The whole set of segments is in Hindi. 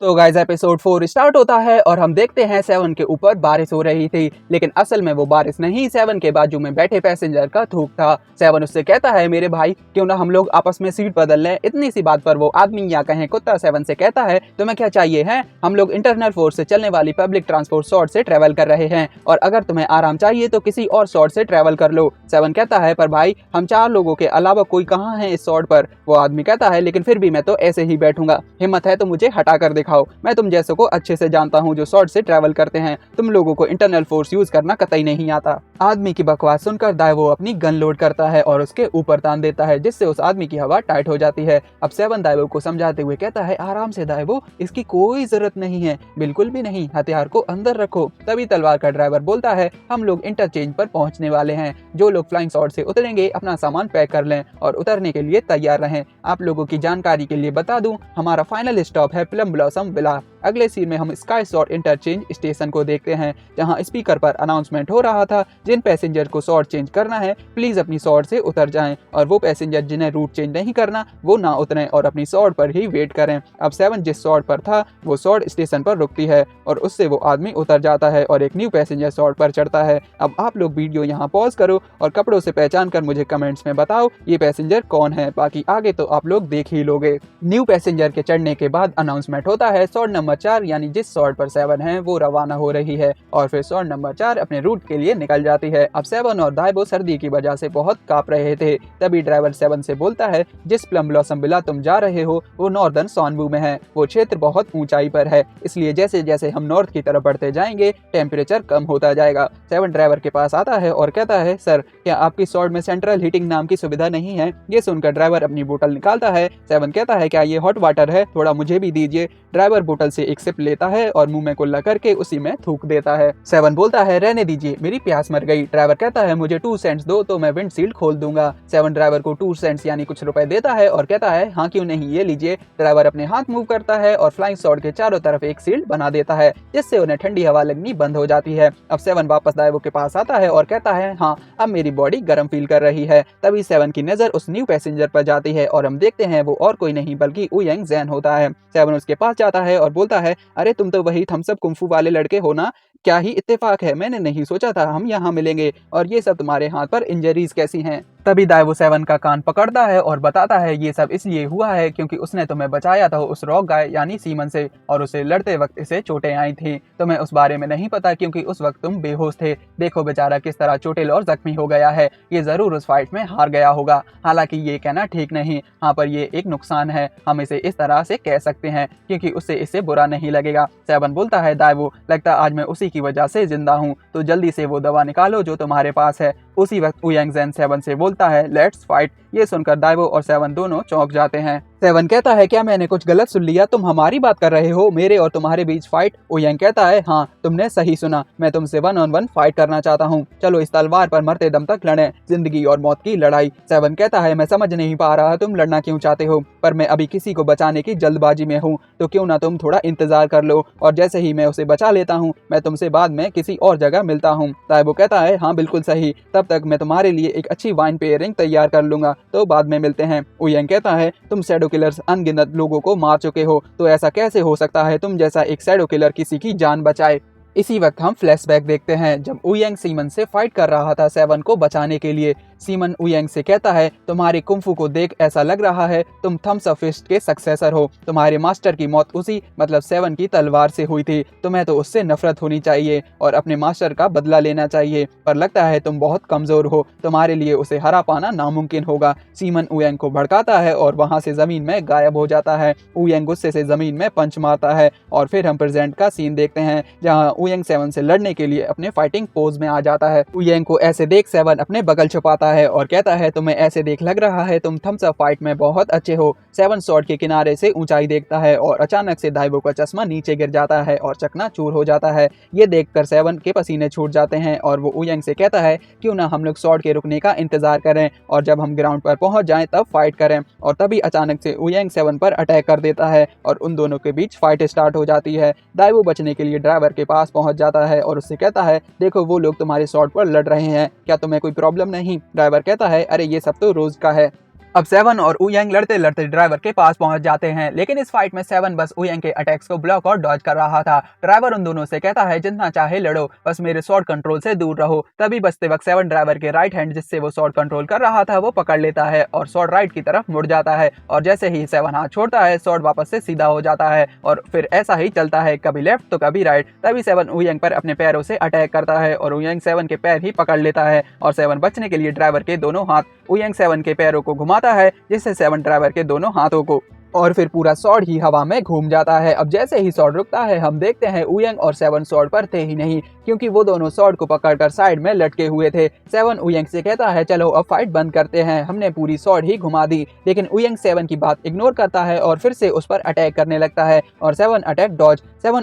तो गाइस एपिसोड 4 स्टार्ट होता है और हम देखते हैं सेवन के ऊपर बारिश हो रही थी, लेकिन असल में वो बारिश नहीं सेवन के बाजू में बैठे पैसेंजर का थूक था। सेवन उससे कहता है मेरे भाई क्यों ना हम लोग आपस में सीट बदल लें। इतनी सी बात पर वो आदमी या कहें कुत्ता सेवन से कहता है तुम्हें क्या चाहिए है, हम लोग इंटरनल फोर्स से चलने वाली पब्लिक ट्रांसपोर्ट सॉर्ट से ट्रेवल कर रहे हैं और अगर तुम्हें आराम चाहिए तो किसी और सॉर्ट से ट्रेवल कर लो। सेवन कहता है पर भाई हम 4 लोगों के अलावा कोई कहाँ है इस सॉर्ट पर। वो आदमी कहता है लेकिन फिर भी मैं तो ऐसे ही बैठूंगा, हिम्मत है तो मुझे हटा कर दिखाओ, मैं तुम जैसे को अच्छे से जानता हूँ जो शॉर्ट से ट्रैवल करते हैं, तुम लोगों को इंटरनल फोर्स यूज करना कतई नहीं आता। आदमी की बकवास सुनकर दाइवो अपनी गन लोड करता है और उसके ऊपर तान देता है जिससे उस आदमी की हवा टाइट हो जाती है। अब सेवन दाइवो को समझाते हुए कहता है आराम से दाइवो, इसकी कोई जरूरत नहीं है, बिल्कुल भी नहीं, हथियार को अंदर रखो। तभी तलवार का ड्राइवर बोलता है हम लोग इंटरचेंज पर पहुंचने वाले हैं, जो लोग फ्लाइंग शॉट से उतरेंगे अपना सामान पैक कर लें और उतरने के लिए तैयार रहें। आप लोगों की जानकारी के लिए बता दूं हमारा फाइनल स्टॉप है प्लम ब्लॉसम विला। अगले सीन में हम स्काई शॉर्ट इंटरचेंज स्टेशन को देखते हैं जहां स्पीकर पर अनाउंसमेंट हो रहा था जिन पैसेंजर को शॉर्ट चेंज करना है प्लीज अपनी शॉर्ट से उतर जाएं और वो पैसेंजर जिन्हें रूट चेंज नहीं करना वो ना उतरें और अपनी शॉर्ट पर ही वेट करें। अब सेवन जिस शॉर्ट पर था वो शॉर्ट स्टेशन पर रुकती है और उससे वो आदमी उतर जाता है और एक न्यू पैसेंजर शॉर्ट पर चढ़ता है। अब आप लोग वीडियो यहाँ पॉज करो और कपड़ों से पहचान कर मुझे कमेंट्स में बताओ ये पैसेंजर कौन है, बाकी आगे तो आप लोग देख ही लोगे। न्यू पैसेंजर के चढ़ने के बाद अनाउंसमेंट होता है शॉर्ट नंबर 4 यानी जिस शॉर्ट पर सेवन है वो रवाना हो रही है और फिर शॉर्ट नंबर 4 अपने रूट के लिए निकल जाती है। अब सेवन और दाइवो सर्दी की वजह से बहुत कांप रहे थे, तभी ड्राइवर सेवन से बोलता है जिस प्लम ब्लॉसम विला तुम जा रहे हो वो नॉर्दर्न सॉनबू में है, वो क्षेत्र बहुत ऊंचाई पर है, इसलिए जैसे जैसे हम नॉर्थ की तरफ बढ़ते जाएंगे टेम्परेचर कम होता जाएगा। सेवन ड्राइवर के पास आता है और कहता है सर क्या आपकी शॉर्ट में सेंट्रल हीटिंग नाम की सुविधा नहीं है। ये सुनकर ड्राइवर अपनी बोतल निकालता है। सेवन कहता है क्या ये हॉट वाटर है, थोड़ा मुझे भी दीजिए। ड्राइवर बोतल से एक सिप लेता है और मुंह में कुल्ला करके उसी में थूक देता है। सेवन बोलता है रहने दीजिए मेरी प्यास मर गई। ड्राइवर कहता है मुझे 2 सेंट्स दो तो मैं विंडशील्ड खोल दूंगा। सेवन ड्राइवर को 2 सेंट्स यानी कुछ रुपए देता है और कहता है हाँ क्यों नहीं, ये लीजिए। ड्राइवर अपने हाथ मूव करता है और फ्लाइंग शॉट के चारों तरफ एक शील्ड बना देता है जिससे उन्हें ठंडी हवा लगनी बंद हो जाती है। अब सेवन वापस दाइवो के पास आता है और कहता है हाँ अब मेरी बॉडी गर्म फील कर रही है। तभी सेवन की नजर उस न्यू पैसेंजर पर जाती है और हम देखते हैं वो और कोई नहीं बल्कि उयंग जैन होता है। सेवन उसके पास जाता है और बोलता है अरे तुम तो वही थम्स अप कुंफू वाले लड़के हो ना, क्या ही इत्तेफाक है, मैंने नहीं सोचा था हम यहाँ मिलेंगे और ये सब तुम्हारे हाथ पर इंजरीज कैसी हैं। तभी दाइवो सेवन का कान पकड़ता है और बताता है ये सब इसलिए हुआ है क्योंकि उसने तुम्हें बचाया था उस रॉक गाय यानी सीमन से और उसे लड़ते वक्त इसे चोटें आई थी। तुम्हें उस बारे में नहीं पता क्योंकि उस वक्त तुम बेहोश थे। देखो बेचारा किस तरह चोटिल और जख्मी हो गया है, ये जरूर उस फाइट में हार गया होगा। हालांकि ये कहना ठीक नहीं, हाँ पर ये एक नुकसान है, हम इसे इस तरह से कह सकते हैं क्योंकि उससे इसे बुरा नहीं लगेगा। सेवन बोलता है दाइवो लगता आज मैं उसी की वजह से जिंदा हूँ, तो जल्दी से वो दवा निकालो जो तुम्हारे पास है। उसी वक्त उयंग जैन सेवन से बोलता है लेट्स फाइट। ये सुनकर दाइवो और सेवन दोनों चौंक जाते हैं। सेवन कहता है क्या मैंने कुछ गलत सुन लिया, तुम हमारी बात कर रहे हो, मेरे और तुम्हारे बीच फाइट। उयंग कहता है हाँ तुमने सही सुना, मैं तुमसे 1-on-1 फाइट करना चाहता हूँ, चलो इस तलवार पर मरते दम तक लड़ें, जिंदगी और मौत की लड़ाई। सेवन कहता है मैं समझ नहीं पा रहा तुम लड़ना क्यों चाहते हो, पर मैं अभी किसी को बचाने की जल्दबाजी में हूँ, तो क्यों ना तुम थोड़ा इंतजार कर लो और जैसे ही मैं उसे बचा लेता हूँ मैं तुमसे बाद में किसी और जगह मिलता हूँ। दाइवो कहता है हाँ बिल्कुल सही, तब तक मैं तुम्हारे लिए एक अच्छी वाइन पेयरिंग तैयार कर लूंगा, तो बाद में मिलते हैं। उयंग कहता है तुम शैडो किलर्स अनगिनत लोगों को मार चुके हो, तो ऐसा कैसे हो सकता है तुम जैसा एक शैडो किलर किसी की जान बचाए। इसी वक्त हम फ्लैशबैक देखते हैं जब उयंग सीमन से फाइट कर रहा था सेवन को बचाने के लिए। सीमन उयंग से कहता है तुम्हारे कुंफू को देख ऐसा लग रहा है तुम थम्स अप फिस्ट के सक्सेसर हो, तुम्हारे मास्टर की मौत उसी मतलब सेवन की तलवार से हुई थी, तुम्हें तो उससे नफरत होनी चाहिए और अपने मास्टर का बदला लेना चाहिए, पर लगता है तुम बहुत कमजोर हो, तुम्हारे लिए उसे हरा पाना नामुमकिन होगा। सीमन उयंग को भड़काता है और वहां से जमीन में गायब हो जाता है। उयंग गुस्से से जमीन में पंच मारता है और फिर हम प्रेजेंट का सीन देखते हैं जहाँ उयंग सेवन से लड़ने के लिए अपने फाइटिंग पोज में आ जाता है। उयंग को ऐसे देख सेवन अपने बगल छुपाता है और कहता है तुम्हें ऐसे देख लग रहा है तुम थम्स अप फाइट में बहुत अच्छे हो। सेवन शॉट के किनारे से ऊंचाई देखता है और अचानक से दाइवो का चश्मा नीचे गिर जाता है और चकनाचूर हो जाता है। ये देखकर सेवन के पसीने छूट जाते हैं और वो उयंग से कहता है क्यों ना हम लोग शॉट के रुकने का इंतजार करें और जब हम ग्राउंड पर पहुंच जाएं तब फाइट करें। और तभी अचानक से उयंग सेवन पर अटैक कर देता है और उन दोनों के बीच फाइट स्टार्ट हो जाती है। दाइवो बचने के लिए ड्राइवर के पास पहुंच जाता है और उससे कहता है देखो वो लोग तुम्हारे शॉट पर लड़ रहे हैं, क्या तुम्हें कोई प्रॉब्लम नहीं। ड्राइवर कहता है अरे ये सब तो रोज का है। अब सेवन और उयंग लड़ते लड़ते ड्राइवर के पास पहुंच जाते हैं, लेकिन इस फाइट में सेवन बस उयंग के अटैक्स को ब्लॉक और डॉज कर रहा था। ड्राइवर उन दोनों से कहता है जितना चाहे लड़ो, बस मेरे स्वॉर्ड कंट्रोल से दूर रहो। तभी बचते वक्त सेवन ड्राइवर के राइट हैंड जिससे वो स्वॉर्ड कंट्रोल कर रहा था वो पकड़ लेता है और स्वॉर्ड राइट की तरफ मुड़ जाता है, और जैसे ही सेवन हाथ छोड़ता है स्वॉर्ड वापस से सीधा हो जाता है और फिर ऐसा ही चलता है, कभी लेफ्ट तो कभी राइट। तभी सेवन उयंग पर अपने पैरों से अटैक करता है और उयंग सेवन के पैर ही पकड़ लेता है और सेवन बचने के लिए ड्राइवर के दोनों हाथ उयंग सेवन के पैरों को घुमाता है, जिससे सेवन ड्राइवर के दोनों हाथों को, और फिर पूरा स्वॉर्ड ही हवा में घूम जाता है। अब जैसे ही स्वॉर्ड रुकता है हम देखते हैं उयंग और सेवन स्वॉर्ड पर थे ही नहीं, क्योंकि वो दोनों स्वॉर्ड को पकड़कर साइड में लटके हुए थे। सेवन उयंग से कहता है चलो अब फाइट बंद करते हैं, हमने पूरी स्वॉर्ड ही घुमा दी, लेकिन उयंग सेवन की बात इग्नोर करता है और फिर से उस पर अटैक करने लगता है और सेवन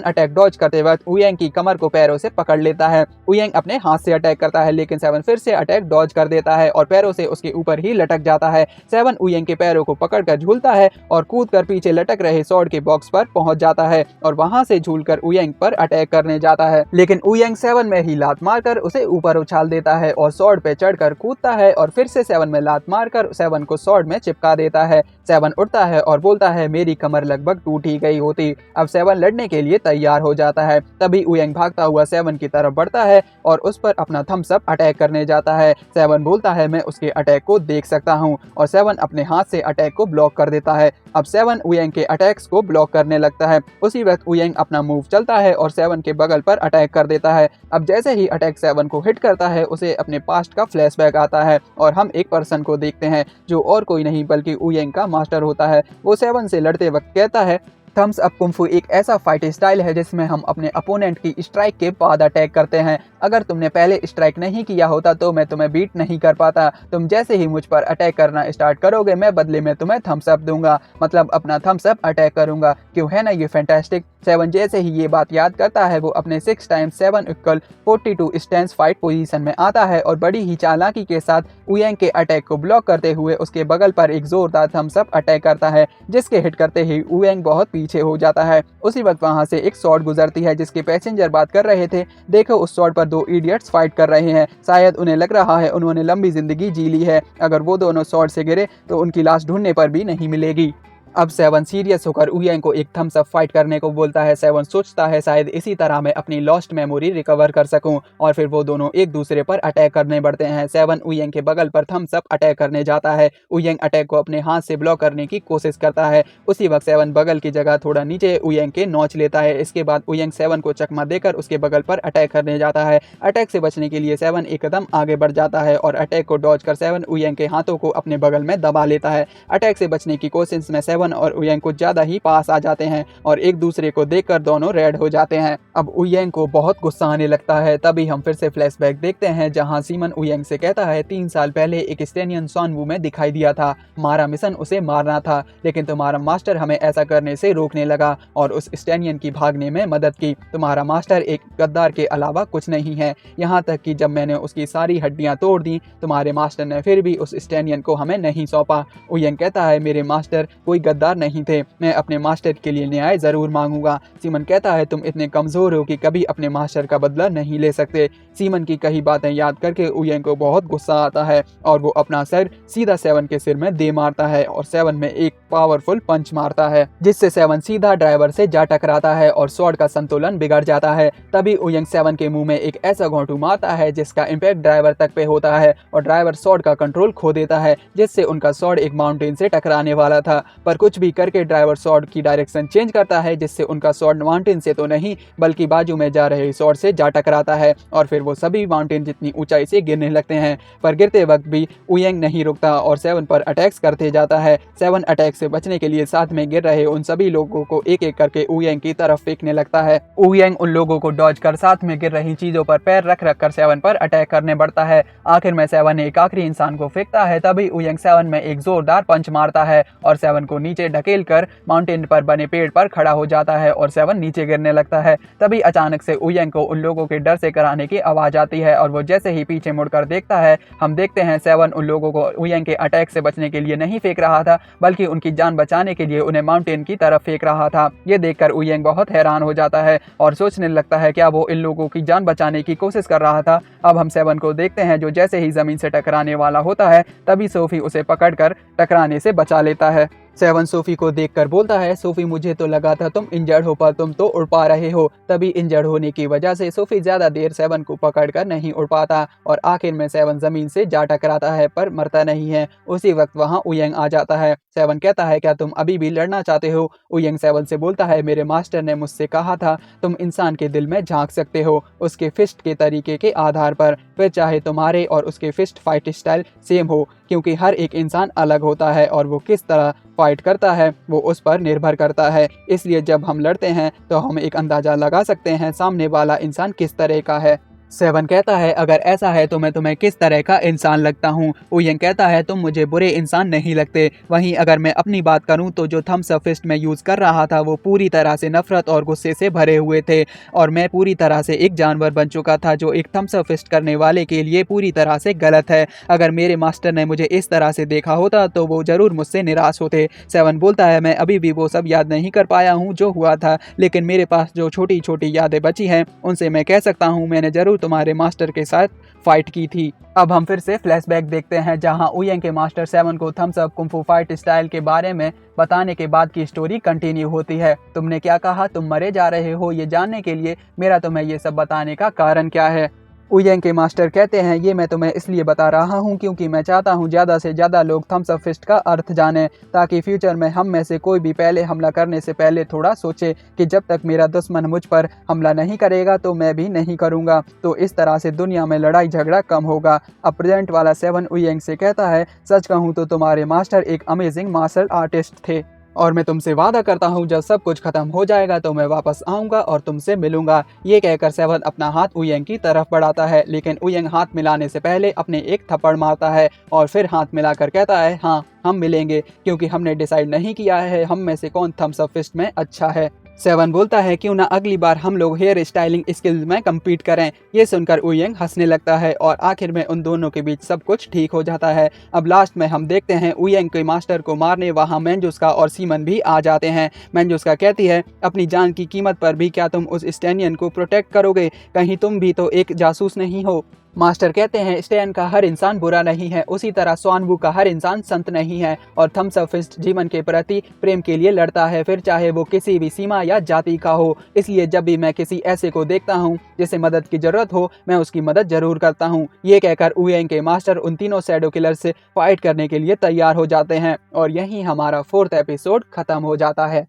अटैक डॉज करते वक्त उयंग की कमर को पैरों से पकड़ लेता है। उयंग अपने हाथ से अटैक करता है, लेकिन सेवन फिर से अटैक डॉज कर देता है और पैरों से उसके ऊपर ही लटक जाता है। सेवन उयंग के पैरों को पकड़कर झूलता है और कूदकर पीछे लटक रहे स्वॉर्ड के बॉक्स पर पहुंच जाता है और वहां से झूलकर उयंग पर अटैक करने जाता है, लेकिन उयंग सेवन में ही लात मारकर उसे ऊपर उछाल देता है और स्वॉर्ड पे चढ़कर कूदता है और फिर से सेवन में लात मारकर सेवन को स्वॉर्ड में चिपका देता है। सेवन उठता है और बोलता है मेरी कमर लगभग टूट ही गई होती। अब सेवन लड़ने के लिए तैयार हो जाता है। तभी उयंग भागता हुआ सेवन की तरफ बढ़ता है और उस पर अपना थम्स अप अटैक करने जाता है। सेवन बोलता है मैं उसके अटैक को देख सकता हूँ और सेवन अपने हाथ से अटैक को ब्लॉक कर देता है। अब सेवन उयंग के अटैक्स को ब्लॉक करने लगता है। उसी वक्त उयंग अपना मूव चलता है और सेवन के बगल पर अटैक कर देता है। अब जैसे ही अटैक सेवन को हिट करता है उसे अपने पास्ट का फ्लैशबैक आता है और हम एक पर्सन को देखते हैं जो और कोई नहीं बल्कि उयंग का मास्टर होता है। वो सेवन से लड़ते वक्त कहता है थम्स अप कुंफू एक ऐसा फाइट स्टाइल है जिसमें हम अपने अपोनेंट की स्ट्राइक के बाद अटैक करते हैं। अगर तुमने पहले स्ट्राइक नहीं किया होता तो मैं तुम्हें बीट नहीं कर पाता। तुम जैसे ही मुझ पर अटैक करना स्टार्ट करोगे मैं बदले में तुम्हें थम्स अप दूंगा, मतलब अपना थम्स अप अटैक करूंगा। क्यों है ना ये फैंटास्टिक। सेवन जैसे ही ये बात याद करता है वो अपने 6 times 7 equal 42 stance fight position में आता है और बड़ी ही चालाकी के साथ उयंग के अटैक को ब्लॉक करते हुए उसके बगल पर एक जोरदार थम्स अप अटैक करता है, जिसके हिट करते ही उयंग बहुत पीछे हो जाता है। उसी वक्त वहां से एक स्वॉर्ड गुजरती है जिसके पैसेंजर बात कर रहे थे, देखो उस स्वॉर्ड पर 2 इडियट्स फाइट कर रहे हैं, शायद उन्हें लग रहा है उन्होंने लंबी जिंदगी जी ली है, अगर वो दोनों स्वॉर्ड से गिरे तो उनकी लाश ढूंढने पर भी नहीं मिलेगी। अब सेवन सीरियस होकर उयंग को एक थम्स अप फाइट करने को बोलता है। सेवन सोचता है शायद इसी तरह मैं अपनी लॉस्ट मेमोरी रिकवर कर सकूं, और फिर वो दोनों एक दूसरे पर अटैक करने बढ़ते हैं। सेवन उयंग के बगल पर थम्स अप अटैक करने जाता है। उयंग अटैक को अपने हाथ से ब्लॉक करने की कोशिश करता है। उसी वक्त सेवन बगल की जगह थोड़ा नीचे उयंग के नोच लेता है। इसके बाद उयंग सेवन को चकमा देकर उसके बगल पर अटैक करने जाता है। अटैक से बचने के लिए सेवन एक कदम आगे बढ़ जाता है और अटैक को डॉज कर सेवन उयंग के हाथों को अपने बगल में दबा लेता है। अटैक से बचने की कोशिश में सेवन और उयंग कुछ ज्यादा ही पास आ जाते हैं और एक दूसरे को देखकर दोनों रेड हो जाते हैं। अब उयंग को बहुत गुस्सा आने लगता है। तभी हम फिर से फ्लैशबैक देखते हैं जहां सीमन उयंग से कहता है 3 साल पहले एक स्टेनियन सॉनवू में दिखाई दिया था, हमारा मिशन उसे मारना था, लेकिन तुम्हारा मास्टर हमें ऐसा करने से रोकने लगा और उस स्टेनियन की भागने में मदद की। तुम्हारा मास्टर एक गद्दार के अलावा कुछ नहीं है, यहाँ तक कि जब मैंने उसकी सारी हड्डियां तोड़ दी तुम्हारे मास्टर ने फिर भी उस स्टेनियन को हमें नहीं सौंपा। उयंग कहता है मेरे मास्टर कोई गद्दार नहीं थे, मैं अपने मास्टर के लिए न्याय जरूर मांगूंगा। सीमन कहता है तुम इतने कमजोर हो कि कभी अपने मास्टर का बदला नहीं ले सकते। सीमन की कही बातें याद करके उयंग को बहुत गुस्सा आता है और वो अपना सर सीधा सेवन के सिर में दे मारता है और सेवन में एक पावरफुल पंच मारता है, जिससे सेवन सीधा ड्राइवर से जा टकराता है और स्वॉर्ड का संतुलन बिगड़ जाता है। तभी उयंग सेवन के मुंह में एक ऐसा घोंटू मारता है जिसका इम्पैक्ट ड्राइवर तक पे होता है और ड्राइवर स्वॉर्ड का कंट्रोल खो देता है, जिससे उनका स्वॉर्ड एक माउंटेन से टकराने वाला था। पर कुछ भी करके ड्राइवर स्वॉर्ड की डायरेक्शन चेंज करता है, जिससे उनका स्वॉर्ड माउंटेन से तो नहीं बल्कि बाजू में जा रहे स्वॉर्ड से जा टकराता है और फिर वो सभी माउंटेन जितनी ऊंचाई से गिरने लगते हैं। पर गिरते वक्त भी उयंग नहीं रुकता और सेवन पर अटैक्स करते जाता है। सेवन अटैक से बचने के लिए साथ में गिर रहे उन सभी लोगों को एक एक करके उयंग की तरफ फेंकने लगता है। उयंग उन लोगों को डॉज कर साथ में गिर रही चीजों पर पैर रख रख कर सेवन पर अटैक करने बढ़ता है। आखिर में सेवन एक आखिरी इंसान को फेंकता है। तभी उयंग सेवन में एक जोरदार पंच मारता है और सेवन को नीचे नीचे ढकेल कर माउंटेन पर बने पेड़ पर खड़ा हो जाता है और सेवन नीचे गिरने लगता है। तभी अचानक से उयंग को उन लोगों के डर से कराने की आवाज आती है और वो जैसे ही पीछे मुड़कर देखता है, हम देखते हैं सेवन उन लोगों को उयंग के अटैक से बचने के लिए नहीं फेंक रहा था, बल्कि उनकी जान बचाने के लिए उन्हें माउंटेन की तरफ फेंक रहा था। ये देखकर उयंग बहुत हैरान हो जाता है और सोचने लगता है क्या वो इन लोगों की जान बचाने की कोशिश कर रहा था। अब हम सेवन को देखते हैं जो जैसे ही जमीन से टकराने वाला होता है तभी सोफी उसे पकड़कर टकराने से बचा लेता है। सेवन सोफी को देखकर बोलता है, सोफी मुझे तो लगा था तुम इंजर्ड हो पर तुम तो उड़ पा रहे हो। तभी इंजर्ड होने की वजह से सोफी ज्यादा देर सेवन को पकड़कर नहीं उड़ पाता और आखिर में सेवन जमीन से जा टकराता है पर मरता नहीं है। उसी वक्त वहाँ उयंग आ जाता है। सेवन कहता है क्या तुम अभी भी लड़ना चाहते हो? उयंग सेवन से बोलता है, मेरे मास्टर ने मुझसे कहा था तुम इंसान के दिल में झांक सकते हो उसके फिस्ट के तरीके के आधार पर, फिर चाहे तुम्हारे और उसके फिस्ट फाइट स्टाइल सेम हो, क्योंकि हर एक इंसान अलग होता है और वो किस तरह फाइट करता है वो उस पर निर्भर करता है। इसलिए जब हम लड़ते हैं तो हम एक अंदाजा लगा सकते हैं सामने वाला इंसान किस तरह का है। सेवन कहता है, अगर ऐसा है तो मैं तुम्हें किस तरह का इंसान लगता हूँ? उयंग कहता है, तुम मुझे बुरे इंसान नहीं लगते। वहीं अगर मैं अपनी बात करूँ तो जो थम्स अप फिस्ट में यूज़ कर रहा था वो पूरी तरह से नफरत और गुस्से से भरे हुए थे और मैं पूरी तरह से एक जानवर बन चुका था जो एक थम्स अप फिस्ट करने वाले के लिए पूरी तरह से गलत है। अगर मेरे मास्टर ने मुझे इस तरह से देखा होता तो वो जरूर मुझसे निराश होते। सेवन बोलता है, मैं अभी भी वो सब याद नहीं कर पाया हूँ जो हुआ था, लेकिन मेरे पास जो छोटी छोटी यादें बची हैं उनसे मैं कह सकता हूँ मैंने जरूर तुम्हारे मास्टर के साथ फाइट की थी। अब हम फिर से फ्लैशबैक देखते हैं जहां उयंग के मास्टर सेवन को Thums up kung fu fight style के बारे में बताने के बाद की स्टोरी कंटिन्यू होती है। तुमने क्या कहा? तुम मरे जा रहे हो? ये जानने के लिए मेरा तुम्हें ये सब बताने का कारण क्या है? उयंग के मास्टर कहते हैं, ये मैं तुम्हें इसलिए बता रहा हूँ क्योंकि मैं चाहता हूँ ज़्यादा से ज़्यादा लोग थम्स अप फिस्ट का अर्थ जानें, ताकि फ्यूचर में हम में से कोई भी पहले हमला करने से पहले थोड़ा सोचे कि जब तक मेरा दुश्मन मुझ पर हमला नहीं करेगा तो मैं भी नहीं करूँगा। तो इस तरह से दुनिया में लड़ाई झगड़ा कम होगा। अब प्रेजेंट वाला सेवन उयंग से कहता है, सच कहूँ तो तुम्हारे मास्टर एक अमेजिंग मार्शल आर्टिस्ट थे और मैं तुमसे वादा करता हूँ जब सब कुछ खत्म हो जाएगा तो मैं वापस आऊँगा और तुमसे मिलूंगा। ये कहकर सेवन अपना हाथ उयंग की तरफ बढ़ाता है, लेकिन उयंग हाथ मिलाने से पहले अपने एक थप्पड़ मारता है और फिर हाथ मिलाकर कहता है, हाँ हम मिलेंगे क्योंकि हमने डिसाइड नहीं किया है हम में से कौन थम्स अप फिस्ट में अच्छा है। सेवन बोलता है, क्यों ना अगली बार हम लोग हेयर स्टाइलिंग स्किल्स में कम्पीट करें। ये सुनकर उयंग हंसने लगता है और आखिर में उन दोनों के बीच सब कुछ ठीक हो जाता है। अब लास्ट में हम देखते हैं उयंग के मास्टर को मारने वहाँ मेंजुस्का और सीमन भी आ जाते हैं। मेंजुस्का कहती है, अपनी जान की कीमत पर भी क्या तुम उस स्टैनियन को प्रोटेक्ट करोगे? कहीं तुम भी तो एक जासूस नहीं हो? मास्टर कहते हैं, स्टैन का हर इंसान बुरा नहीं है, उसी तरह स्वानवू का हर इंसान संत नहीं है और थम्स अप फिस्ट जीवन के प्रति प्रेम के लिए लड़ता है, फिर चाहे वो किसी भी सीमा या जाति का हो। इसलिए जब भी मैं किसी ऐसे को देखता हूँ जिसे मदद की जरूरत हो मैं उसकी मदद जरूर करता हूँ। ये कहकर उयंग के मास्टर उन तीनों शैडो किलर से फाइट करने के लिए तैयार हो जाते हैं और यहीं हमारा 4th एपिसोड खत्म हो जाता है।